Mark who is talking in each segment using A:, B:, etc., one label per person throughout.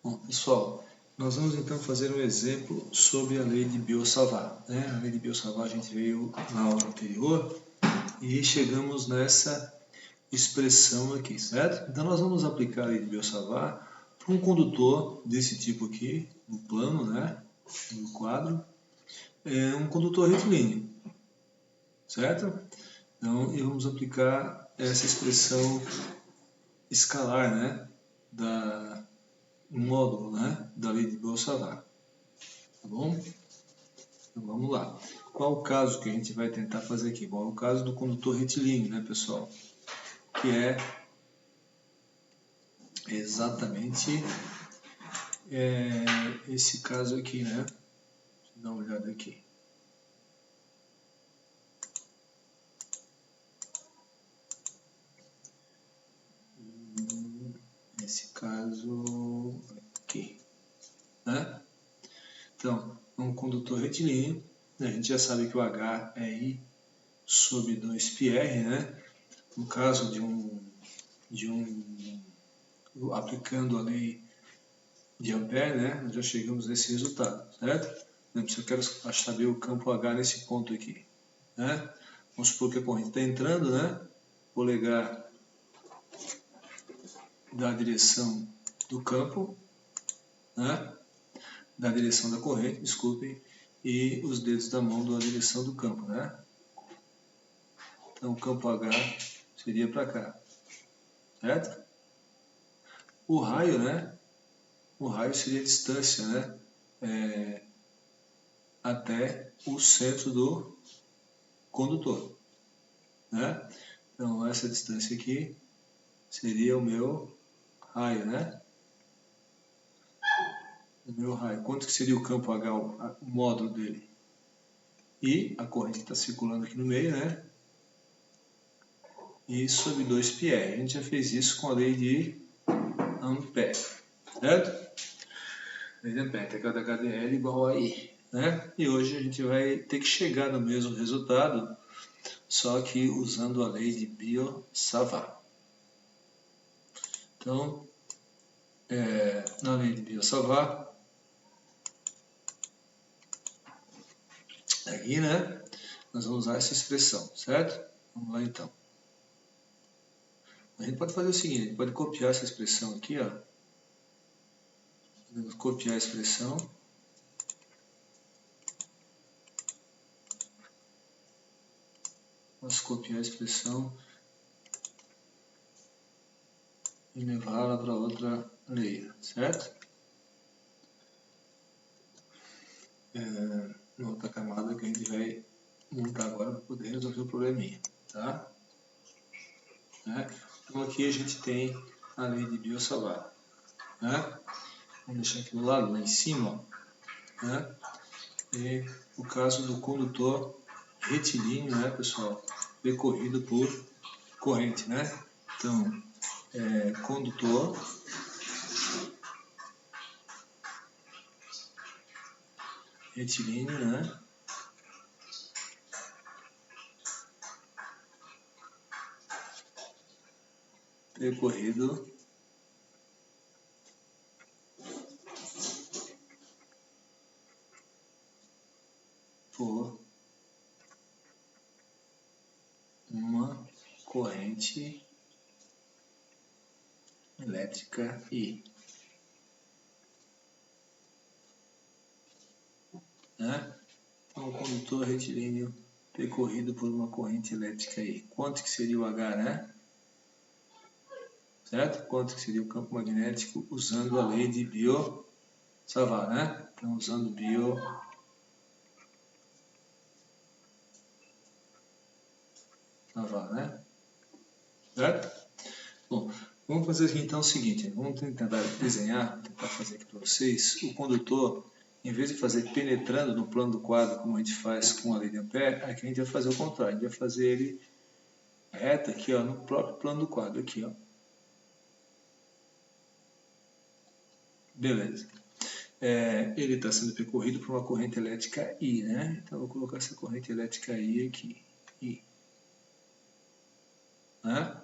A: Bom, pessoal, nós vamos então fazer um exemplo sobre a lei de Biot-Savart, né? A lei de Biot-Savart a gente veio na aula anterior e chegamos nessa expressão aqui, certo? Então nós vamos aplicar a lei de Biot-Savart para um condutor desse tipo aqui, no plano, né? No quadro, um condutor retilíneo, certo? Então vamos aplicar essa expressão escalar, né? Um módulo, né, da lei de Biot-Savart, tá bom? Então vamos lá. Qual o caso que a gente vai tentar fazer aqui? Bom, é o caso do condutor retilíneo, né, pessoal? Que é exatamente esse caso aqui, né? Deixa eu dar uma olhada aqui. Esse caso aqui, né? Então, um condutor retilíneo, né? A gente já sabe que o H é I sobre 2πr, né? No caso aplicando a lei de Ampère, né? Nós já chegamos nesse resultado, certo? Se eu quero saber o campo H nesse ponto aqui, né? Vamos supor que a corrente está entrando, né? O polegar da direção do campo, né? Da direção da corrente, desculpem, e os dedos da mão da direção do campo, né? Então, o campo H seria para cá, certo? O raio, né? O raio seria a distância, né? Até o centro do condutor, né? Então, essa distância aqui seria o meu raio, né? O meu raio. Quanto que seria o campo H, o módulo dele? E a corrente que está circulando aqui no meio, né? E sobre 2πr. A gente já fez isso com a lei de Ampère, certo? Lei de Ampère, integral da HDL igual a I, né? E hoje a gente vai ter que chegar no mesmo resultado, só que usando a lei de Biot-Savart. Então, na lei de Biot-Savart, aqui, né? Nós vamos usar essa expressão, certo? Vamos lá então. A gente pode fazer o seguinte, a gente pode copiar essa expressão aqui, ó. Vamos copiar a expressão. Vamos copiar a expressão e levá-la para outra lei, certo? Na outra camada que a gente vai montar agora para poder resolver o probleminha, tá? Então aqui a gente tem a lei de Biot-Savart, né? Vamos deixar aqui do lado, lá em cima, né? E o caso do condutor retilíneo, né, pessoal? Percorrido por corrente, né? Então, condutor retilíneo, né? Percorrido por uma corrente elétrica I, né? Então, o condutor retilíneo percorrido por uma corrente elétrica I. Quanto que seria o H, né? Certo? Quanto que seria o campo magnético usando a lei de Biot-Savart, né? Então, usando Biot-Savart, né? Certo? Bom, vamos fazer aqui então o seguinte, vamos tentar desenhar, tentar fazer aqui para vocês, o condutor, em vez de fazer penetrando no plano do quadro, como a gente faz com a lei de Ampère, aqui a gente vai fazer o contrário, a gente vai fazer ele reto aqui, ó, no próprio plano do quadro, aqui, ó. Beleza. Ele está sendo percorrido por uma corrente elétrica I, né? Então, eu vou colocar essa corrente elétrica I aqui, I. Né?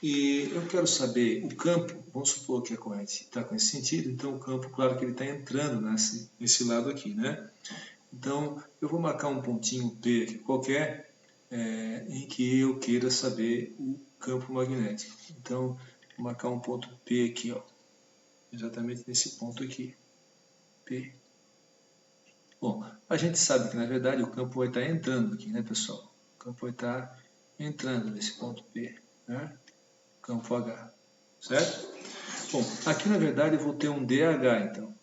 A: E eu quero saber o campo, vamos supor que a corrente está com esse sentido, então o campo, claro que ele está entrando nesse lado aqui, né? Então, eu vou marcar um pontinho P aqui qualquer, em que eu queira saber o campo magnético. Então, vou marcar um ponto P aqui, ó, exatamente nesse ponto aqui, P. Bom, a gente sabe que, na verdade, o campo vai estar entrando aqui, né, pessoal? O campo vai estar entrando nesse ponto P, né? Campo H, certo? Bom, aqui, na verdade, eu vou ter um DH, então.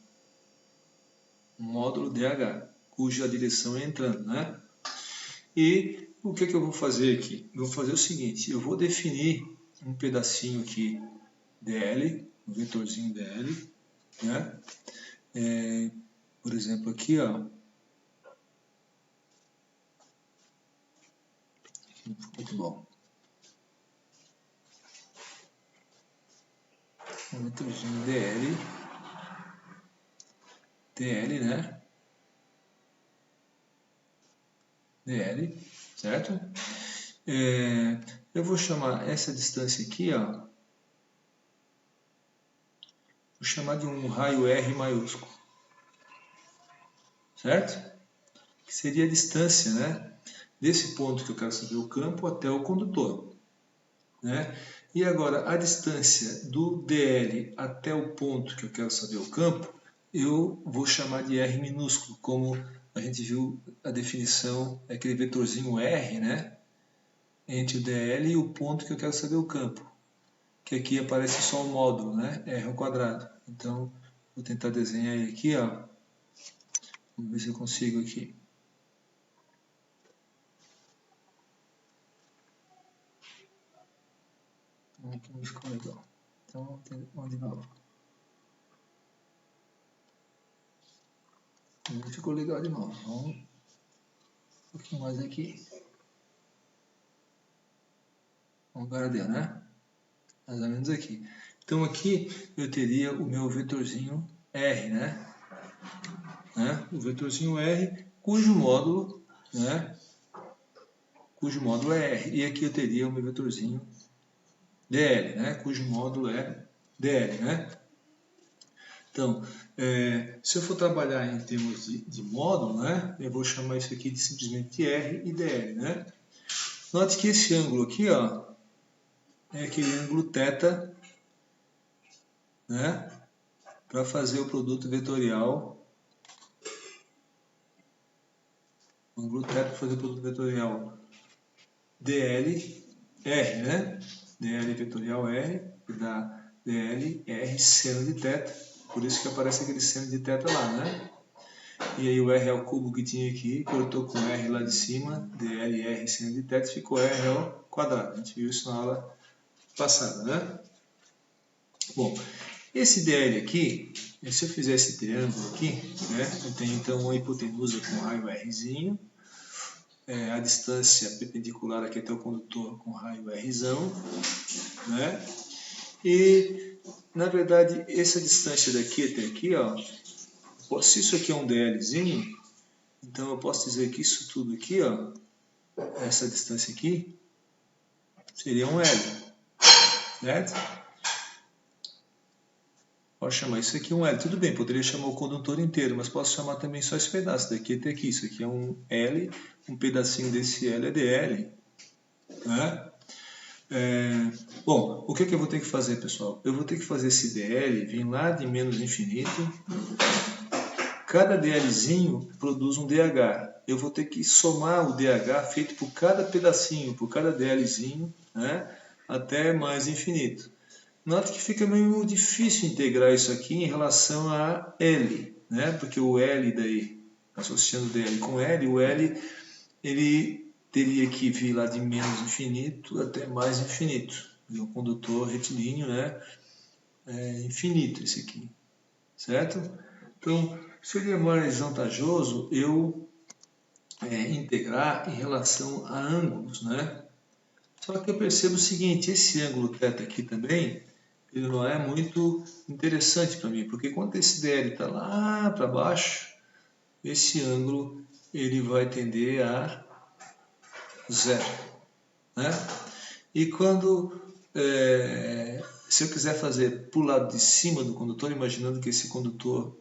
A: Um módulo DH, cuja direção é entrando, né? E o que eu vou fazer aqui? Eu vou fazer o seguinte, eu vou definir um pedacinho aqui dl, um vetorzinho dl, né? Por exemplo, aqui, ó, muito bom. Um vetorzinho dl, né? dl, certo? Eu vou chamar essa distância aqui, ó, vou chamar de um raio R maiúsculo, certo? Que seria a distância, né, desse ponto que eu quero saber o campo até o condutor, né? E agora, a distância do DL até o ponto que eu quero saber o campo, eu vou chamar de R minúsculo, como a gente viu a definição, é aquele vetorzinho R, né, entre o DL e o ponto que eu quero saber o campo, que aqui aparece só o módulo, né, R ao quadrado. Então, vou tentar desenhar ele aqui, ó. Vamos ver se eu consigo aqui. Aqui não ficou legal. Então, vamos de novo. Não ficou legal de novo. Vamos um pouquinho mais aqui. Agora deu, né? Mais ou menos aqui. Então, aqui eu teria o meu vetorzinho R, né? O vetorzinho R, cujo módulo, né? Cujo módulo é R. E aqui eu teria o meu vetorzinho dl, né? Cujo módulo é dl, né? Então, se eu for trabalhar em termos de módulo, né, eu vou chamar isso aqui de simplesmente R e dl, né? Note que esse ângulo aqui, ó, é aquele ângulo θ, né, para fazer o produto vetorial. O ângulo θ para fazer o produto vetorial dl, R, né? dl vetorial R, que dá dl, R, seno de θ. Por isso que aparece aquele seno de θ lá, né? E aí o R ao cubo que tinha aqui, cortou com R lá de cima, dl, R, seno de θ, ficou R ao quadrado. A gente viu isso na aula passada, né? Bom, esse dl aqui, se eu fizer esse triângulo aqui, né, eu tenho então uma hipotenusa com raio Rzinho, a distância perpendicular aqui até o condutor com raio Rzão, né? E, na verdade, essa distância daqui até aqui, ó, se isso aqui é um dlzinho, então eu posso dizer que isso tudo aqui, ó, essa distância aqui, seria um L, certo? Posso chamar isso aqui um L. Tudo bem, poderia chamar o condutor inteiro, mas posso chamar também só esse pedaço daqui até aqui. Isso aqui é um L, um pedacinho desse L é dl, né? Bom, o que eu vou ter que fazer, pessoal? Eu vou ter que fazer esse dl vir lá de menos infinito. Cada dlzinho produz um dh. Eu vou ter que somar o dh feito por cada pedacinho, por cada dlzinho, né, até mais infinito. Note que fica meio difícil integrar isso aqui em relação a L, né, porque o L daí, associando dl com L, o L ele teria que vir lá de menos infinito até mais infinito. E o condutor retilíneo, né, é infinito esse aqui, certo? Então, seria mais vantajoso eu integrar em relação a ângulos, né? Só que eu percebo o seguinte, esse ângulo θ aqui também, ele não é muito interessante para mim, porque quando esse dl está lá para baixo, esse ângulo ele vai tender a zero, né? E quando se eu quiser fazer para o lado de cima do condutor, imaginando que esse condutor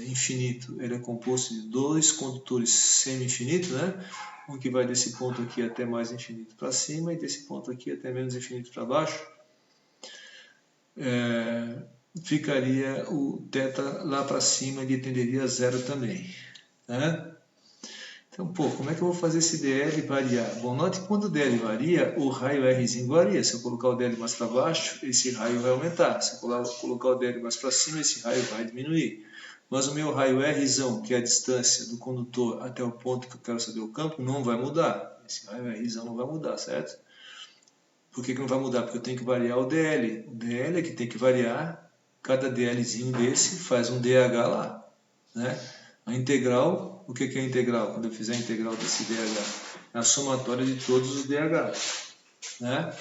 A: infinito ele é composto de dois condutores semi-infinitos, né? Um que vai desse ponto aqui até mais infinito para cima e desse ponto aqui até menos infinito para baixo, ficaria o θ lá para cima, ele tenderia a zero também, né? Então, como é que eu vou fazer esse DL variar? Bom, note que quando o DL varia, o raio Rzinho varia. Se eu colocar o DL mais para baixo, esse raio vai aumentar. Se eu colocar o DL mais para cima, esse raio vai diminuir. Mas o meu raio Rzão, que é a distância do condutor até o ponto que eu quero saber o campo, não vai mudar. Esse raio Rzão não vai mudar, certo? Por que não vai mudar? Porque eu tenho que variar o DL. O DL é que tem que variar. Cada DLzinho desse faz um DH lá, né? A integral, o que é a integral? Quando eu fizer a integral desse DH, é a somatória de todos os DH, né?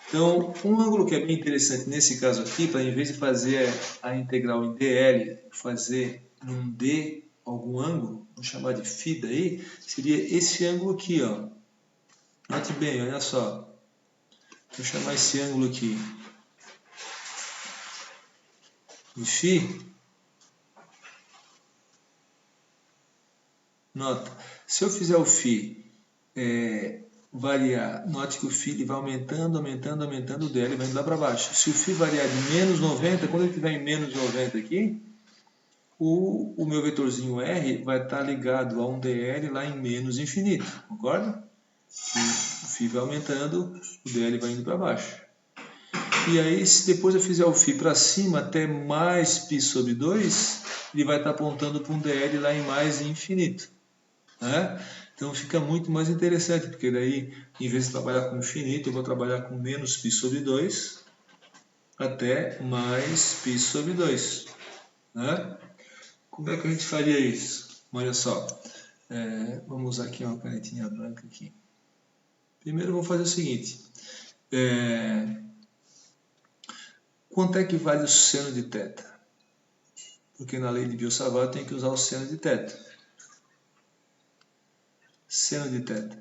A: Então, um ângulo que é bem interessante nesse caso aqui, para em vez de fazer a integral em DL, fazer um D, algum ângulo, vamos chamar de φ daí, seria esse ângulo aqui, ó. Note bem, olha só. Vou chamar esse ângulo aqui de φ. Nota, se eu fizer o φ variar, note que o φ vai aumentando, aumentando, aumentando, o DL vai indo lá para baixo. Se o φ variar de menos 90, quando ele estiver em menos 90 aqui, o meu vetorzinho R vai estar ligado a um DL lá em menos infinito, concorda? O φ vai aumentando, o DL vai indo para baixo. E aí, se depois eu fizer o φ para cima até mais π sobre 2, ele vai estar apontando para um DL lá em mais infinito, né? Então fica muito mais interessante, porque daí, em vez de trabalhar com infinito, eu vou trabalhar com menos π sobre 2 até mais π sobre 2, né? Como é que a gente faria isso? Olha só, vamos usar aqui uma canetinha branca aqui. Primeiro eu vou fazer o seguinte, quanto é que vale o seno de θ? Porque na lei de Biot-Savart eu tenho que usar o seno de θ. Seno de θ.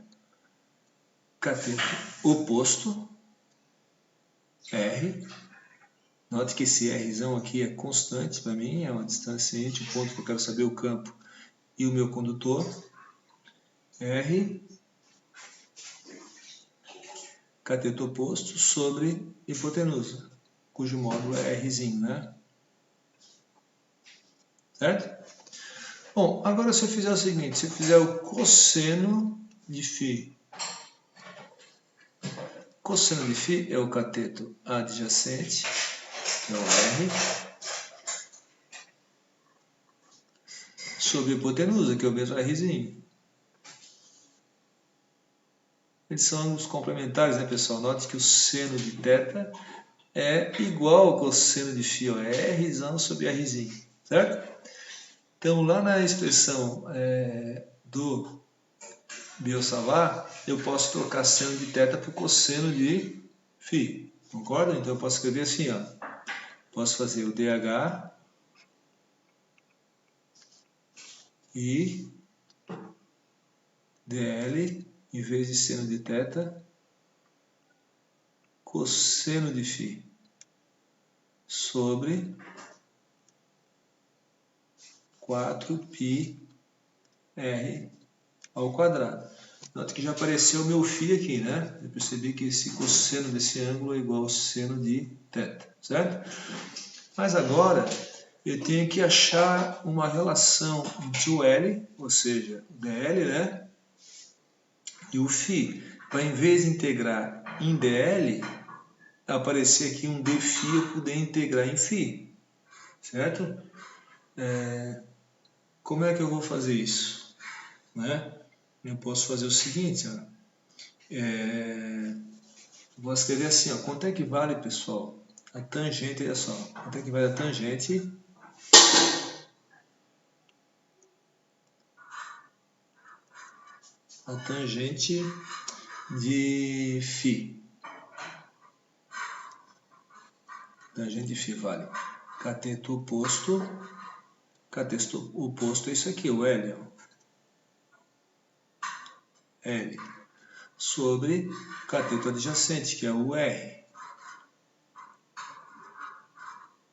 A: Cateto oposto, R. Note que esse Rzão aqui é constante para mim, é uma distância entre o ponto que eu quero saber o campo e o meu condutor. R, cateto oposto sobre hipotenusa, cujo módulo é Rzinho, né? Certo? Bom, agora se eu fizer o seguinte, se eu fizer o cosseno de φ, cosseno de φ é o cateto adjacente, que é o R, sobre hipotenusa, que é o mesmo Rzinho. Eles são ângulos complementares, né, pessoal? Note que o seno de θ é igual ao cosseno de φ, ó, é Rzão sobre Rzinho, certo? Então, lá na expressão do Biot-Savart, eu posso trocar seno de θ por cosseno de φ, concorda? Então, eu posso escrever assim, ó. Posso fazer o DH e DL, em vez de seno de θ, cosseno de φ sobre 4πr ao quadrado. Note que já apareceu o meu φ aqui, né? Eu percebi que esse cosseno desse ângulo é igual ao seno de θ, certo? Mas agora eu tenho que achar uma relação entre o L, ou seja, o DL, né? E o φ. Para em vez de integrar em DL, aparecer aqui um dφ, eu poder integrar em φ, certo? Como é que eu vou fazer isso? Né? Eu posso fazer o seguinte, ó. Vou escrever assim, ó. Quanto é que vale, pessoal, a tangente, olha só, quanto é que vale a tangente de φ. Tangente de φ vale cateto oposto é isso aqui, o L, ó. L sobre cateto adjacente, que é o R.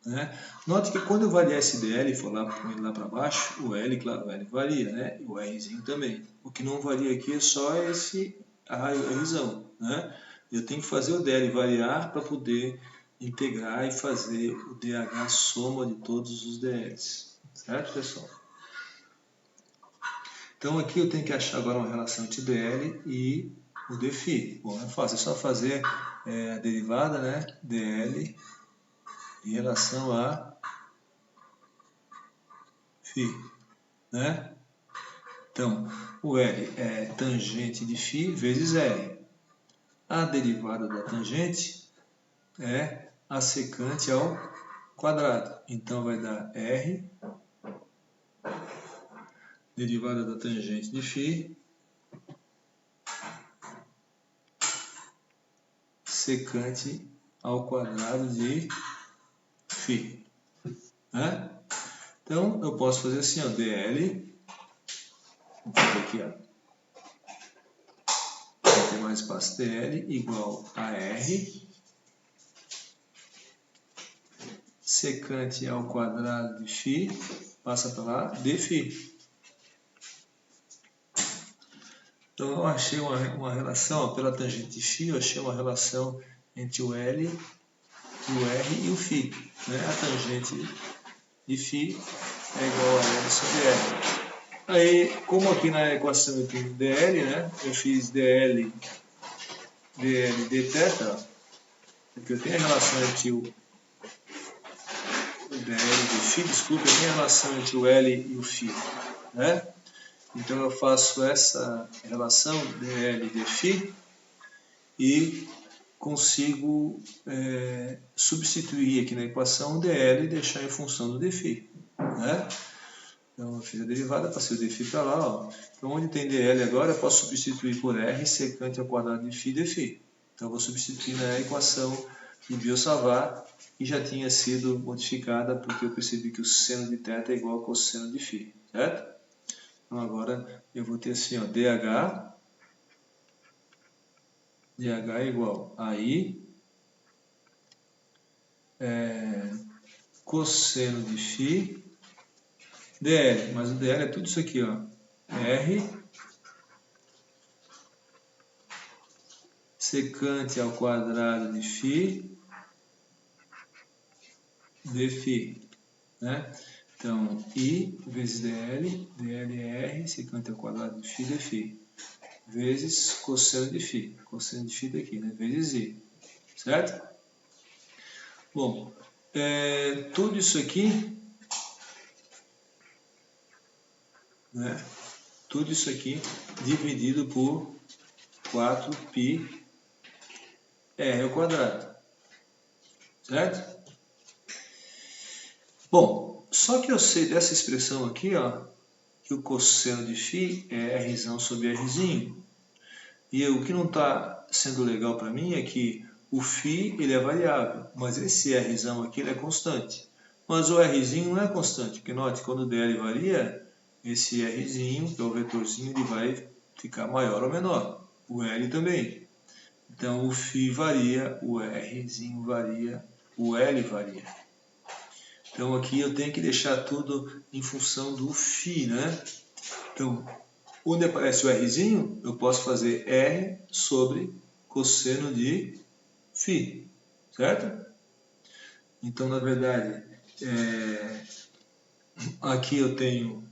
A: né? Note que quando eu variar esse dl e for lá para baixo, o L, claro, o L varia, né? E o Rzinho também. O que não varia aqui é só esse Rzão, né? Eu tenho que fazer o dl variar para poder integrar e fazer o dH soma de todos os dLs. Certo, pessoal? Então aqui eu tenho que achar agora uma relação entre dl e o dφ. Bom, é fácil, é só fazer a derivada, né? dl em relação a φ, né? Então, o L é tangente de φ vezes L. A derivada da tangente é a secante ao quadrado. Então, vai dar R, derivada da tangente de φ, secante ao quadrado de φ. Né? Então, eu posso fazer assim, ó, dl, vou fazer aqui, ó, não tem mais espaço, dl igual a R, secante ao quadrado de φ, passa para lá, dφ. Então, eu achei uma relação, ó, pela tangente de φ, eu achei uma relação entre o L, o R e o φ. Né? A tangente de φ é igual a L sobre R. Aí, como aqui na equação eu tenho dl, né? Eu fiz dl dθ, porque eu tenho a relação entre o dl de φ, desculpa, eu tenho a relação entre o L e o φ. Né? Então eu faço essa relação dl dφ e consigo substituir aqui na equação o dl e deixar em função do dφ. Né? Então eu fiz a derivada, passei o dφ para lá. Ó. Então onde tem dl agora eu posso substituir por r secante ao quadrado de φ dφ. Então eu vou substituir na equação de Biot-Savart, que já tinha sido modificada porque eu percebi que o seno de θ é igual ao cosseno de φ. Certo? Então agora eu vou ter assim, ó, dH é igual a I cosseno de φ dl, mas o dl é tudo isso aqui, ó, R secante ao quadrado de φ dφ, né? Então, I vezes dl, dl é R secante ao quadrado de φ dφ, vezes cosseno de φ daqui, né? Vezes I, certo? Bom, tudo isso aqui, né? Tudo isso aqui dividido por 4πr ao quadrado, certo? Bom, só que eu sei dessa expressão aqui, ó, que o cosseno de φ é R sobre Rzinho. E o que não está sendo legal para mim é que o φ ele é variável, mas esse Rzão aqui ele é constante. Mas o Rzinho não é constante, porque note, quando o dl varia, esse Rzinho, que é o vetorzinho, ele vai ficar maior ou menor. O L também. Então o φ varia, o Rzinho varia, o L varia. Então aqui eu tenho que deixar tudo em função do φ, né? Então, onde aparece o Rzinho, eu posso fazer R sobre cosseno de φ, certo? Então, na verdade, aqui eu tenho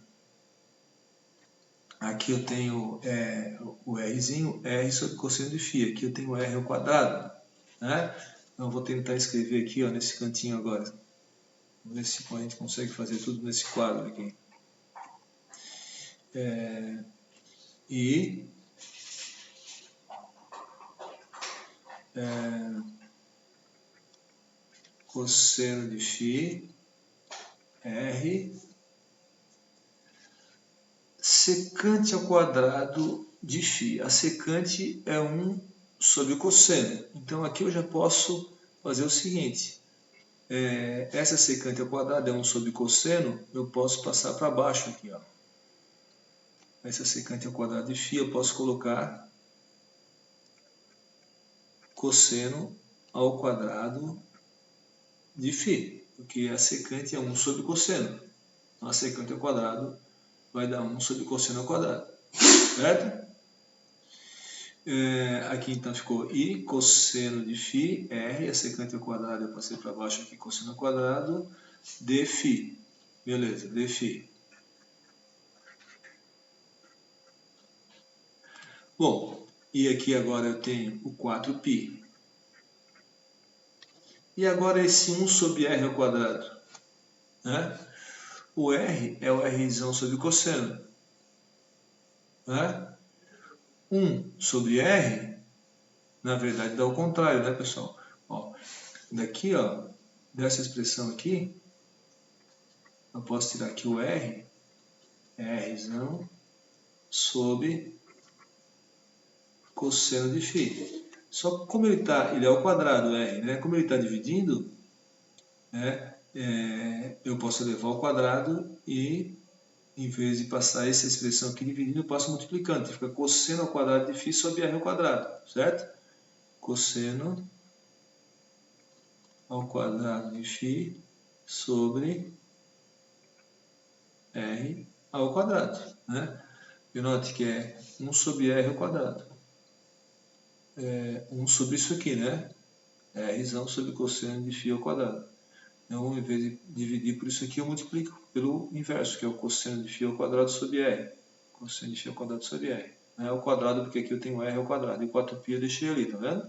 A: o Rzinho, R sobre cosseno de φ. Aqui eu tenho R ao quadrado, né? Então, eu vou tentar escrever aqui, ó, nesse cantinho agora. Vamos ver se a gente consegue fazer tudo nesse quadro aqui. E cosseno de φ, R, secante ao quadrado de φ. A secante é 1 sobre o cosseno. Então aqui eu já posso fazer o seguinte. Essa secante ao quadrado é 1 sobre cosseno, eu posso passar para baixo aqui. Ó. Essa secante ao quadrado de φ eu posso colocar cosseno ao quadrado de φ. porque a secante é 1 sobre cosseno. Então, a secante ao quadrado vai dar 1 sobre cosseno ao quadrado, certo? Aqui então ficou I cosseno de φ, R, a secante ao quadrado, eu passei para baixo aqui, cosseno ao quadrado, d φ. Beleza, d φ. Bom, e aqui agora eu tenho o 4π. E agora esse 1 sobre R ao quadrado, né? O R é o Rzão sobre cosseno, né? 1 sobre R, na verdade dá o contrário, né, pessoal? Ó, daqui, ó, dessa expressão aqui, eu posso tirar aqui o R, é Rzão sobre cosseno de φ. Só que como ele é ao quadrado, R, né? Como ele está dividindo, né, eu posso levar ao quadrado e, em vez de passar essa expressão aqui dividindo, eu passo multiplicando. Fica cosseno ao quadrado de φ sobre R ao quadrado, certo? Cosseno ao quadrado de φ sobre R ao quadrado, né? E note que é 1 sobre R ao quadrado. 1 sobre isso aqui, né? Rzão sobre cosseno de φ ao quadrado. Então, em vez de dividir por isso aqui, eu multiplico pelo inverso, que é o cosseno de φ ao quadrado sobre R. Cosseno de φ ao quadrado sobre R. Não é ao quadrado, porque aqui eu tenho R ao quadrado. E 4π eu deixei ali, tá vendo?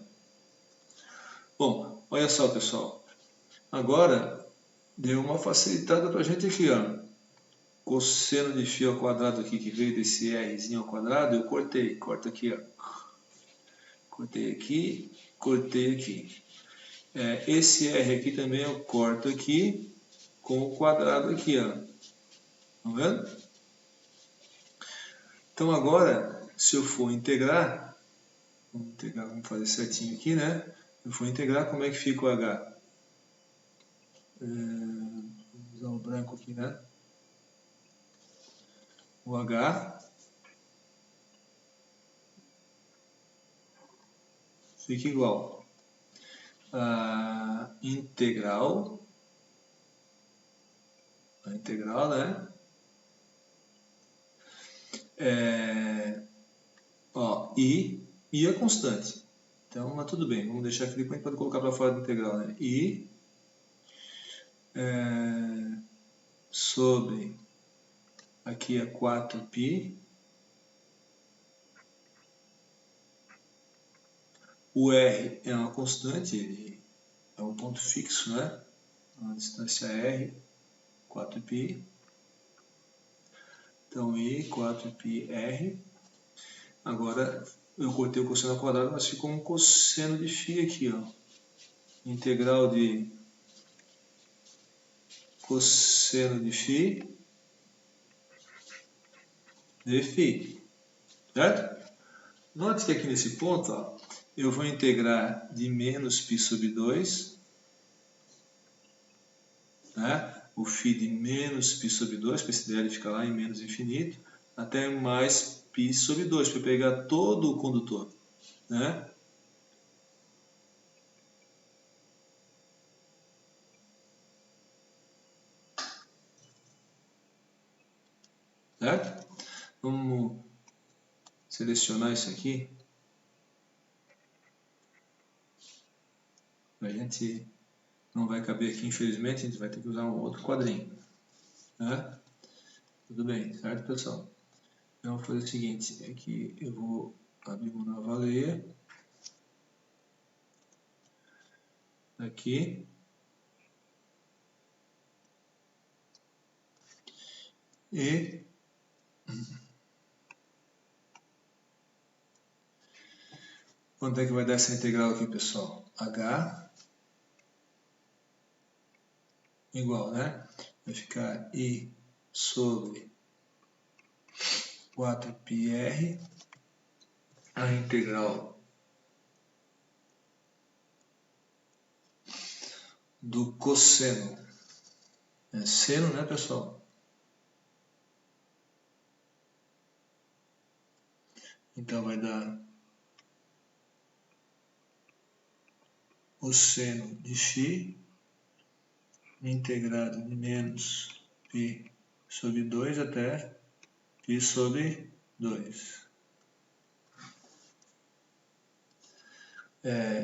A: Bom, olha só, pessoal. Agora, deu uma facilitada para a gente aqui, ó. Cosseno de φ ao quadrado aqui, que veio desse Rzinho ao quadrado, eu cortei. Corta aqui, ó. Cortei aqui, cortei aqui. Esse R aqui também eu corto aqui com o quadrado aqui, ó. Tá vendo? Então agora, se eu for integrar, vamos fazer certinho aqui, né? Eu for integrar, como é que fica o H? Vou usar o branco aqui, né? O H fica igual a integral, né? I é constante. Então, mas tudo bem, vamos deixar aqui, depois a gente pode colocar para fora da integral, né? I sobre, aqui é 4π, o R é uma constante, ele é um ponto fixo, né? A distância R, 4π. Então, I, 4πr. Agora, eu cortei o cosseno ao quadrado, mas ficou um cosseno de φ aqui, ó. Integral de cosseno de φ de φ. Certo? Note que aqui nesse ponto, ó, eu vou integrar de menos π sobre 2, né? O φ de menos π sobre 2, para esse dl ficar lá em menos infinito, até mais π sobre 2, para pegar todo o condutor, né? Certo? Vamos selecionar isso aqui. A gente não vai caber aqui, infelizmente, a gente vai ter que usar um outro quadrinho. Né? Tudo bem, certo, pessoal? Então, vou fazer o seguinte, aqui eu vou abrir uma nova leia. Aqui. E quanto é que vai dar essa integral aqui, pessoal? H igual, né? Vai ficar I sobre 4πr, a integral do cosseno. É seno, né, pessoal? Então vai dar o seno de φ integrado de menos π sobre 2 até π sobre 2.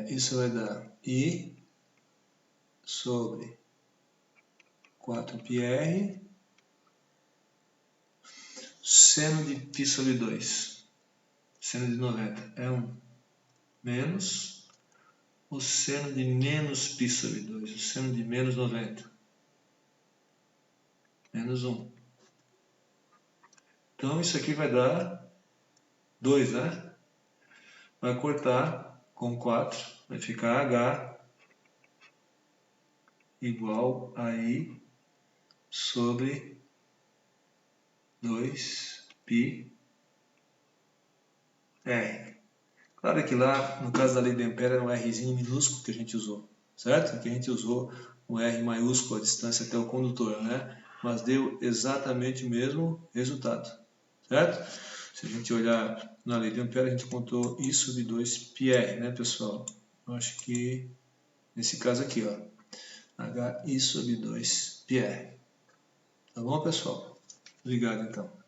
A: Isso vai dar I sobre 4πr seno de π sobre 2. Seno de 90 é 1 menos o seno de menos π sobre 2. O seno de menos 90. Menos 1. Então isso aqui vai dar 2, né? Vai cortar com 4. Vai ficar H igual a I sobre 2πr. Claro que lá, no caso da lei de Ampère, era um Rzinho minúsculo que a gente usou, certo? Aqui a gente usou um R maiúsculo, a distância até o condutor, né? Mas deu exatamente o mesmo resultado, certo? Se a gente olhar na lei de Ampère, a gente encontrou I sobre 2πr, né, pessoal? Eu acho que, nesse caso aqui, ó, HI sobre 2πr. Tá bom, pessoal? Obrigado, então.